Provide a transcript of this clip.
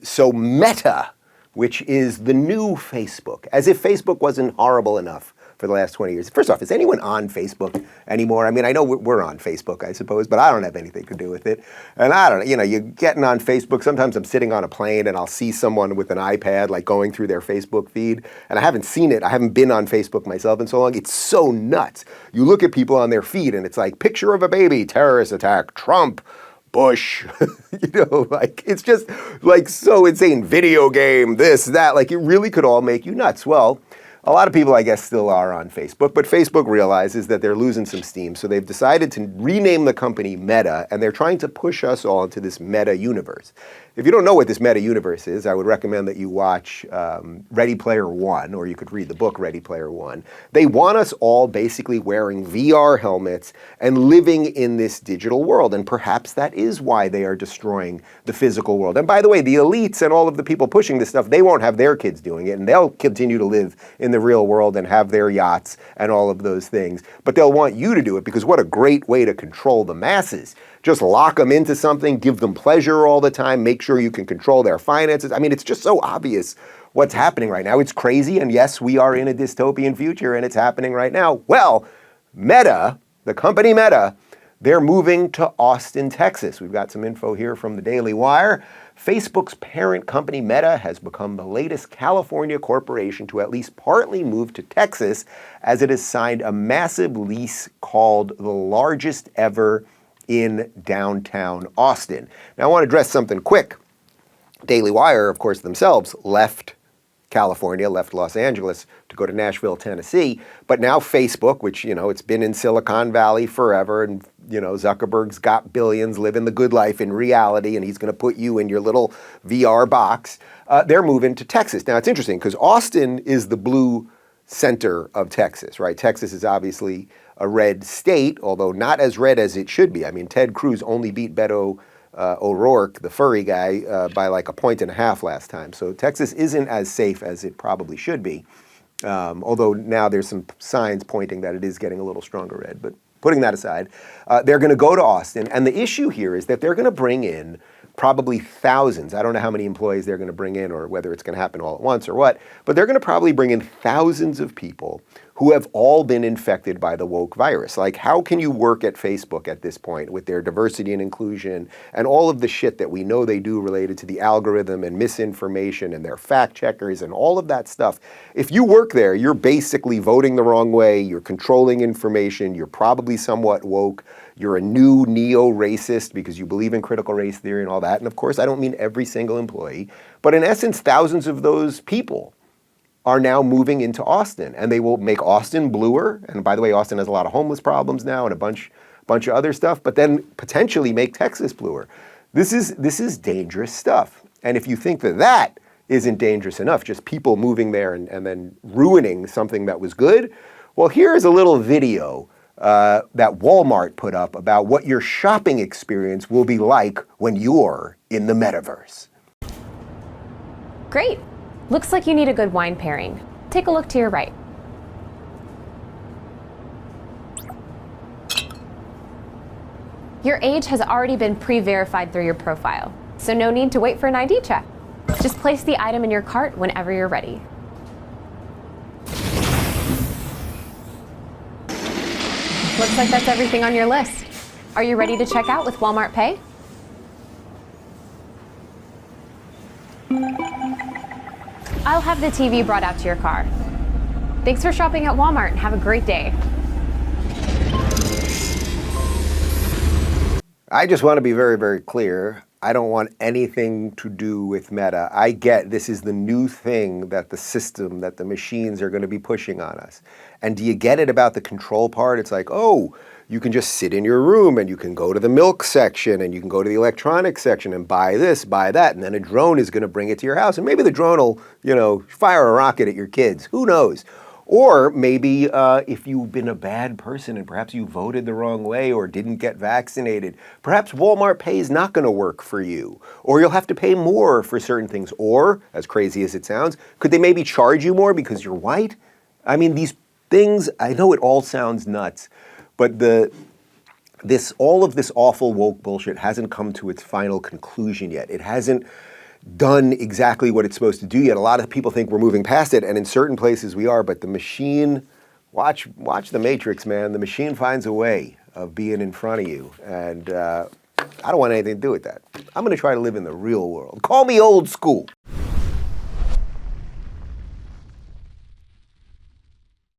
So Meta, which is the new Facebook, as if Facebook wasn't horrible enough for the last 20 years. First off, is anyone on Facebook anymore? I mean, I know we're on Facebook, I suppose, but I don't have anything to do with it. And I don't know, you're getting on Facebook. Sometimes I'm sitting on a plane and I'll see someone with an iPad like going through their Facebook feed. And I haven't seen it. I haven't been on Facebook myself in so long. It's so nuts. You look at people on their feed and it's like picture of a baby, terrorist attack, Trump, Bush, like it's just like so insane. Video game, this, that, like it really could all make you nuts. Well, a lot of people, I guess, still are on Facebook, but Facebook realizes that they're losing some steam, so they've decided to rename the company Meta, and they're trying to push us all into this meta universe. If you don't know what this meta universe is, I would recommend that you watch Ready Player One, or you could read the book Ready Player One. They want us all basically wearing VR helmets and living in this digital world, and perhaps that is why they are destroying the physical world. And by the way, the elites and all of the people pushing this stuff, they won't have their kids doing it, and they'll continue to live in the real world and have their yachts and all of those things. But they'll want you to do it because what a great way to control the masses. Just lock them into something, give them pleasure all the time, make sure you can control their finances. I mean, it's just so obvious what's happening right now. It's crazy, and yes, we are in a dystopian future, and it's happening right now. Well, Meta, the company Meta, they're moving to Austin, Texas. We've got some info here from the Daily Wire. Facebook's parent company Meta has become the latest California corporation to at least partly move to Texas, as it has signed a massive lease called the largest ever in downtown Austin. Now, I want to address something quick. Daily Wire, of course, themselves left California, left Los Angeles to go to Nashville, Tennessee. But now Facebook, which, it's been in Silicon Valley forever, and, Zuckerberg's got billions, living the good life in reality, and he's going to put you in your little VR box. They're moving to Texas. Now, it's interesting because Austin is the blue center of Texas, right? Texas is obviously a red state, although not as red as it should be. I mean, Ted Cruz only beat Beto O'Rourke, the furry guy, by like 1.5 points last time. So Texas isn't as safe as it probably should be, although now there's some signs pointing that it is getting a little stronger red. But putting that aside, they're going to go to Austin. And the issue here is that they're going to bring in probably thousands. I don't know how many employees they're going to bring in or whether it's going to happen all at once or what, but they're going to probably bring in thousands of people who have all been infected by the woke virus. Like, how can you work at Facebook at this point with their diversity and inclusion and all of the shit that we know they do related to the algorithm and misinformation and their fact checkers and all of that stuff? If you work there, you're basically voting the wrong way, you're controlling information, you're probably somewhat woke, you're a new neo-racist because you believe in critical race theory and all that. And of course, I don't mean every single employee, but in essence, thousands of those people are now moving into Austin, and they will make Austin bluer. And by the way, Austin has a lot of homeless problems now and a bunch of other stuff, but then potentially make Texas bluer. This is dangerous stuff. And if you think that isn't dangerous enough, just people moving there and then ruining something that was good, well, here's a little video that Walmart put up about what your shopping experience will be like when you're in the metaverse. Great. Looks like you need a good wine pairing. Take a look to your right. Your age has already been pre-verified through your profile, so no need to wait for an ID check. Just place the item in your cart whenever you're ready. Looks like that's everything on your list. Are you ready to check out with Walmart Pay? I'll have the TV brought out to your car. Thanks for shopping at Walmart and have a great day. I just want to be very, very clear. I don't want anything to do with Meta. I get this is the new thing that the system, that the machines are going to be pushing on us. And do you get it about the control part? It's like, oh, you can just sit in your room and you can go to the milk section and you can go to the electronics section and buy this, buy that, and then a drone is going to bring it to your house. And maybe the drone will, fire a rocket at your kids. Who knows? Or maybe if you've been a bad person and perhaps you voted the wrong way or didn't get vaccinated, perhaps Walmart Pay is not going to work for you. Or you'll have to pay more for certain things. Or, as crazy as it sounds, could they maybe charge you more because you're white? I mean, these things, I know it all sounds nuts, but all of this awful woke bullshit hasn't come to its final conclusion yet. It hasn't done exactly what it's supposed to do yet. A lot of people think we're moving past it, and in certain places we are, but the machine, watch the Matrix, man. The machine finds a way of being in front of you, and I don't want anything to do with that. I'm going to try to live in the real world. Call me old school.